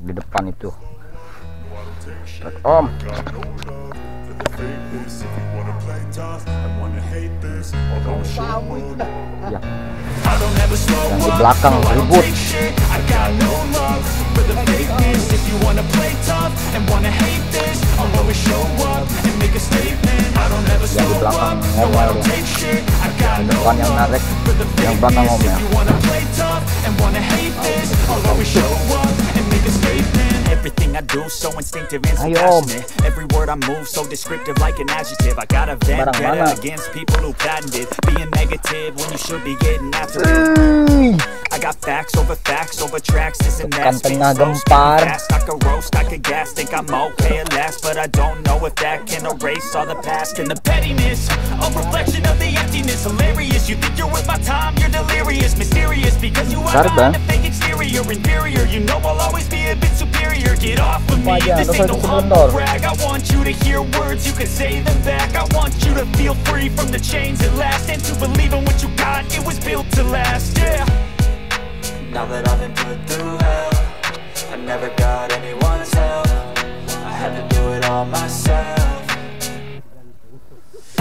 narik di depan itu. Om. Ya. Yang di belakang ribut. Yang di belakang ngomel, yang depan yang narik, yang belakang ngomel. Everything I do so instinctive and so passionate. Every word I move so descriptive like an adjective. I got a vendetta against people who patented being negative when you should be getting after it. I got facts over tracks. This and that. Tengah gempar. I could roast, I could gas. Think I'm okay at last, but I don't know if that can erase all the past and the pettiness. A reflection of the emptiness. Hilarious. You think you're worth my time? You're delirious, mysterious because you are behind a fake exterior. Inferior. You know I'll always be a bit superior. Get off of me, this ain't no humble brag. I want you to hear words, you can say them back. I want you to feel free from the chains at last, and to believe in what you got, it was built to last, yeah. Now that I've been put through hell, I never got anyone's help. I had to do it all myself.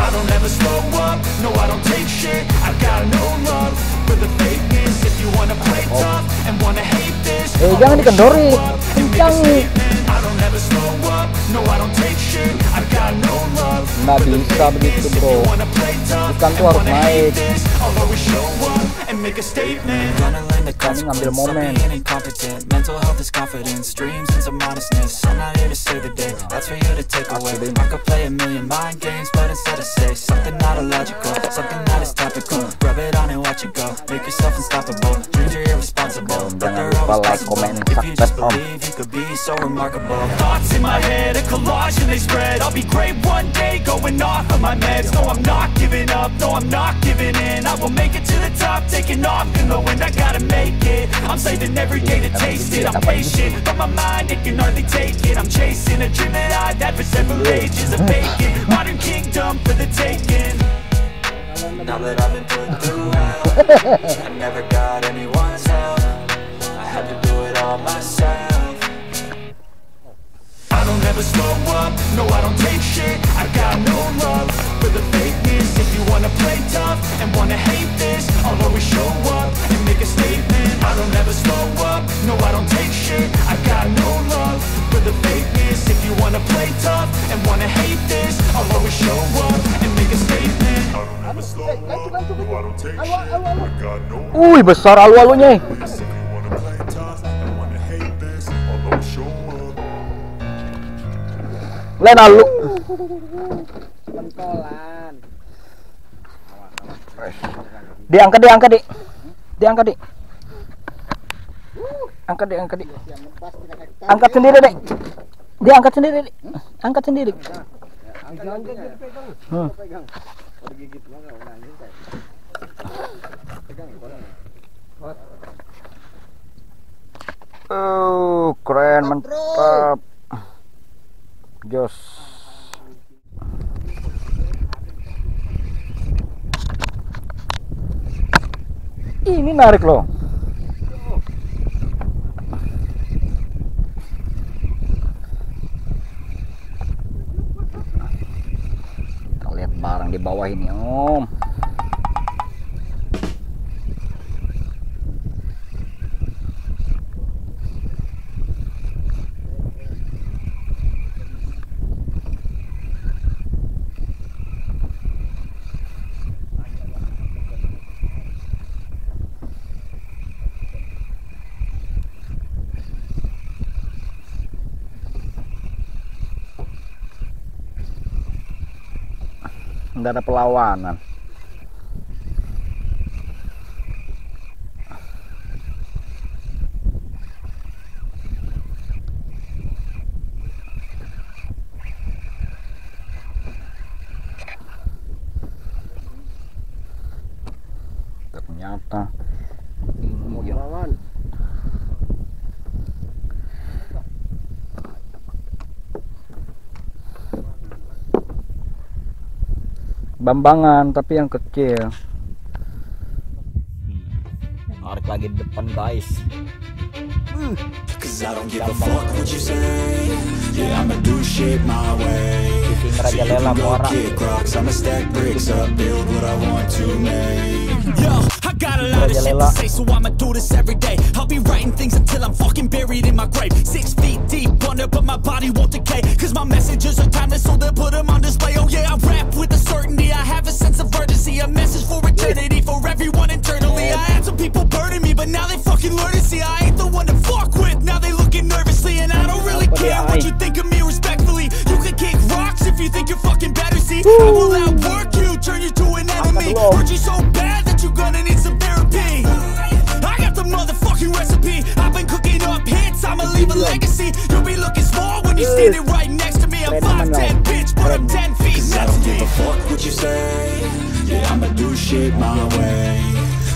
I don't ever slow up, no I don't take shit. I got no love for the fakeness. If you wanna play tough and wanna hate this, jangan dikendori, kencang. I don't ever slow up, no I don't take shit. I got no love. Nggak bisa begitu bro, ikan tuh harus naik. Kami ngambil momen. Mental health is confidence, dreams and some modestness. I'm not here to save the day, that's for you to take away. I could play a million mind games, but instead I say something not illogical, something that is topical. Rub it on and watch it go, make yourself unstoppable. Dreams are irresponsible, but they're always possible. If you just believe, you could be so remarkable. Thoughts in my head, a collage and they spread. I'll be great one day, going off of my meds. No, I'm not giving up, no, I'm not giving in. I will make it to the top, taking off in the wind. I gotta make it, I'm saving every day to taste it. I'm patient, but my mind, it can hardly take it. I'm chasing a dream that I've had for several ages. A vacant, modern kingdom for the taking. Now that I've been put through hell, I never got anyone's help. I had to do it all myself. I don't ever slow up, no I don't take shit. I got no love for the fakeness. If you wanna play tough and wanna hate this, I'll always show up and make a statement. I don't ever slow up, no I don't take shit. I got no love for the fakeness. If you wanna play tough and wanna hate this, I'll always show up and make a statement. I don't ever slow up, no I don't take shit. I got no Wih, besar alu-alunya. if you wanna play tough and wanna hate this, I'll always show up. Lain alu. Pentolan. Diangkat, diangkat, Dik. Diangkat, Dik. Angkat, Dik, angkat, Dik. Angkat sendiri, Dik. Dia angkat sendiri, Dik. Angkat sendiri. Pegang. Digigit lo enggak nangis kayak. Pegang ya. Keren, mantap. Jos. Ini narik loh. Kita lihat barang di bawah ini, Om. Nggak ada perlawanan. Ternyata mau lawan. Bambangan tapi yang kecil. Narik lagi di depan, guys. Cause I don't give a fuck what you say. Yeah, I'ma do shit my way. So you can go kick rocks, I'ma stack bricks up, build what I want to make. Yo, I got a lot of shit to say, so I'ma do this every day. I'll be writing things until I'm fucking buried in my grave. 6 feet deep under, but my body won't decay. Cause my messages are timeless, so they'll put them on display. Oh yeah, I rap with a certainty, I have a sense of urgency. A message for eternity, for everyone internally. I had some people burning me, but now they fucking learn to see I ain't the one to fuck with. Now they looking nervously, and I don't really care what you think of me respectfully. You can kick rocks if you think you're fucking better, see. I will outwork you, turn you to an enemy. Hurt you so bad that you're gonna need some therapy. I got the motherfucking recipe. I've been cooking up hits, I'ma leave a legacy. You'll be looking small when you're standing right next to me. I'm 5'10", bitch, but I'm 10 feet next to me. I don't give a fuck what you say. Yeah, I'ma do shit my way.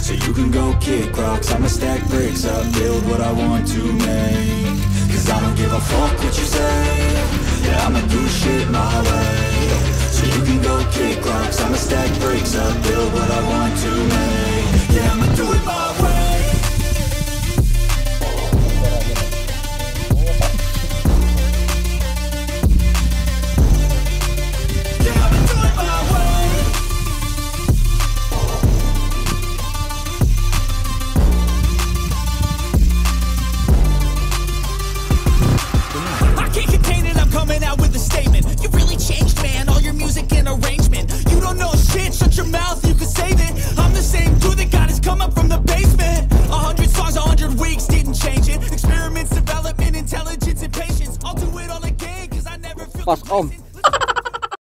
So you can go kick rocks, I'ma stack bricks up, build what I want to make. Cause I don't give a fuck what you say. Yeah, I'ma do shit my way. So you can go kick rocks, I'ma stack bricks up, build what I want to make. Yeah, I'ma do it my way. Yeah, I'ma do it my way. I can't contain it, I'm coming out with a statement. You really changed, man, all your music and arrangement. You don't know shit, shut your mouth, you can save it. I'm the same dude that got his come up from the basement. 100 songs, 100 weeks, didn't change it. Experiments, development, intelligence, and patience. I'll do it all again, cause I never feel Pas om.